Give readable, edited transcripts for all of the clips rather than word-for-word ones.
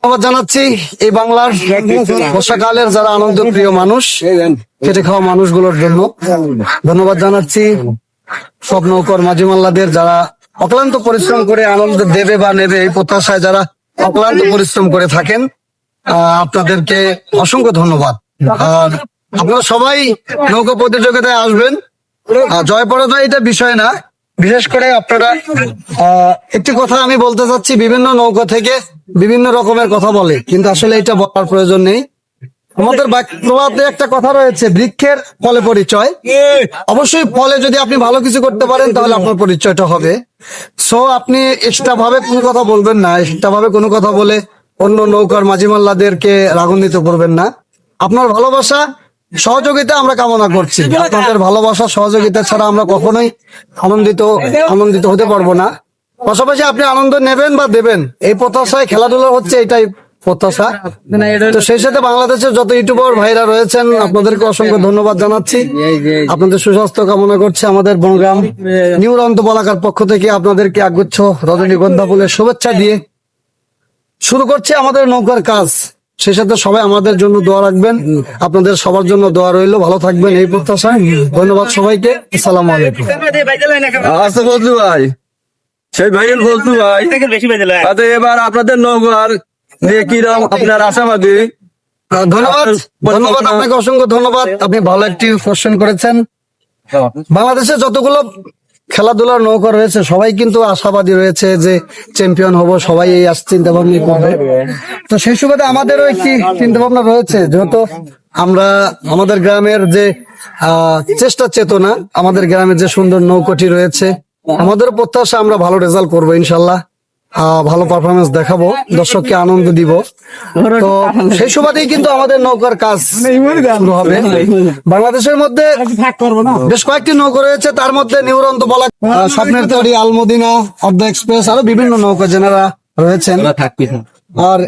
ধন্যবাদ জানাচ্ছি এই বাংলার বর্ষাকালের যারা আনন্দ প্রিয় মানুষ, খেটে খাওয়া মানুষগুলোর জন্য ধন্যবাদ জানাচ্ছি। সব নৌকর মাঝি মাল্লাদের যারা অক্লান্ত পরিশ্রম করে আনন্দ দেবে বা নেবে এই প্রত্যাশায় যারা অক্লান্ত পরিশ্রম করে থাকেন, আপনাদেরকে অসংখ্য ধন্যবাদ। আর আপনারা সবাই নৌকা প্রতিযোগিতায় আসবেন। জয় পরাজয় এটা বিষয় না, বিশেষ করে আপনারা একটি কথা আমি বলতে চাচ্ছি, বিভিন্ন নৌকা থেকে বিভিন্ন রকমের কথা বলে, কিন্তু আসলে এটা বলার প্রয়োজন নেই। আমাদের প্রবাদে একটা কথা রয়েছে, বৃক্ষের ফলে পরিচয়। অবশ্যই ফলে যদি আপনি ভালো কিছু করতে পারেন তাহলে আপনার পরিচয়টা হবে। সো আপনি এক্সট্রা ভাবে কোনো কথা বলবেন না, এক্সট্রা ভাবে কোনো কথা বলে অন্য নৌকার মাঝি মাল্লাদেরকে রাগান্বিত করবেন না। আপনার ভালোবাসা সহযোগিতা আমরা কামনা করছি। আপনাদের ভালোবাসা সহযোগিতা ছাড়া আমরা কখনোই আনন্দিত হতে পারবো না। পাশাপাশি আপনি আনন্দ নেবেন বা দেবেন, এই প্রত্যাশায় খেলাধুলা হচ্ছে, এটাই প্রত্যাশা। তো সেই সাথে বাংলাদেশের যত ইউটিউবার ভাইরা রয়েছেন আপনাদেরকে অসংখ্য ধন্যবাদ জানাচ্ছি। আপনাদের সুস্বাস্থ্য কামনা করছে আমাদের বনগ্রাম নিউ রন্ত বলাকার পক্ষ থেকে আপনাদেরকে একগুচ্ছ রজনীগন্ধা ফুলের শুভেচ্ছা দিয়ে শুরু করছে আমাদের নৌকার কাজ। সেই সাথে সবাই আমাদের জন্য দোয়া রাখবেন, আপনাদের সবার জন্য দোয়া রইল। ভালো থাকবেন এই প্রত্যাশায়। ধন্যবাদ সবাইকে। আসসালামু আলাইকুম। আচ্ছা বলতু ভাই, সেই ভাইয়ের বলতু ভাই, এবার আপনাদের নৌকার নিয়ে কিরকম আপনার আশাবাদী? ধন্যবাদ আপনাকে, অসংখ্য ধন্যবাদ। আপনি ভালো একটি কোশ্চেন করেছেন। বাংলাদেশে যতগুলো খেলাধুলার নৌকা রয়েছে সবাই কিন্তু আশাবাদী রয়েছে যে চ্যাম্পিয়ন হব, সবাই এই চিন্তা ভাবনা করবে। তো সেই সুবাদে আমাদেরও একটি চিন্তা ভাবনা রয়েছে, যেহেতু আমরা আমাদের গ্রামের যে চেষ্টা চেতনা, আমাদের গ্রামের যে সুন্দর নৌকাটি রয়েছে, আমাদের প্রত্যাশা আমরা ভালো রেজাল্ট করবো ইনশাল্লাহ। ভালো পারফরমেন্স দেখাবো, দর্শককে আনন্দ দিব। তো সেই সুবাদেই কিন্তু আমাদের নৌকার কাজ শুরু হবে। বাংলাদেশের মধ্যে বেশ কয়েকটি নৌকা রয়েছে, তার মধ্যে নিউরন্ত বলা, স্বপ্নের তৈরি, আলমদিনা, অর্ধা এক্সপ্রেস, আরো বিভিন্ন নৌকা যেনারা রয়েছেন। আর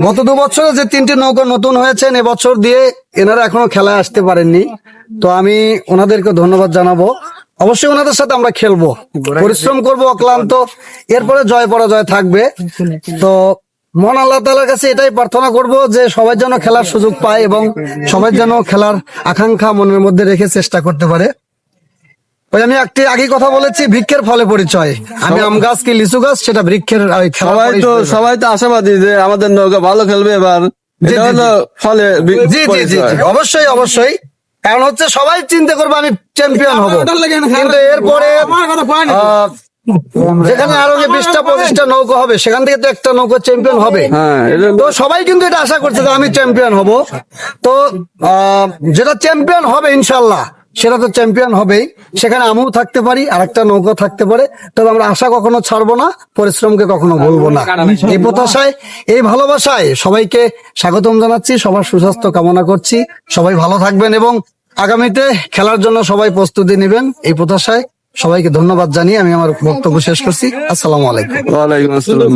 গত 2 বছরে যে 3টি নৌকা নতুন হয়েছেন, এবছর দিয়ে এনারা এখনো খেলায় আসতে পারেননি। তো আমি ওনাদেরকে ধন্যবাদ জানাবো। অবশ্যই ওনাদের সাথে আমরা খেলবো, পরিশ্রম করবো অক্লান্ত, এরপরে জয় পরাজয় থাকবে। তো মন আল্লাহ তাআলার কাছে এটাই প্রার্থনা করব যে সবাই যেন খেলার সুযোগ পায় এবং সবাই যেন খেলার আকাঙ্ক্ষা মনের মধ্যে রেখে চেষ্টা করতে পারে। ওই আমি একটি আগে কথা বলেছি, বৃক্ষের ফলে পরিচয়। আমি আম গাছ কি লিচু গাছ, সেটা বৃক্ষের। সবাই তো আশাবাদী যে আমাদের নৌকা ভালো খেলবে এবার, ফলে জি জি জি অবশ্যই অবশ্যই। কারণ হচ্ছে সবাই চিন্তা করবে আমি চ্যাম্পিয়ন হব, কিন্তু এরপরে যেখানে আরো 20টা-25টা নৌকা হবে, সেখান থেকে তো একটা নৌকা চ্যাম্পিয়ন হবে। তো সবাই কিন্তু এটা আশা করছে যে আমি চ্যাম্পিয়ন হব। তো যেটা চ্যাম্পিয়ন হবে ইনশাল্লাহ, সেটা তো চ্যাম্পিয়ন হবেই। সেখানে আমিও থাকতে পারি, আর একটা নৌকা থাকতে পারে। তবে আমরা আশা কখনো ছাড়বো না, পরিশ্রমকে কখনো ভুলবো না। এই প্রত্যাশায়, এই ভালোবাসায় সবাইকে স্বাগতম জানাচ্ছি, সবার সুস্বাস্থ্য কামনা করছি। সবাই ভালো থাকবেন এবং আগামীতে খেলার জন্য সবাই প্রস্তুতি নেবেন, এই প্রত্যাশায় সবাইকে ধন্যবাদ জানিয়ে আমি আমার বক্তব্য শেষ করছি। আসসালামু আলাইকুম। ওয়ালাইকুম আসসালাম।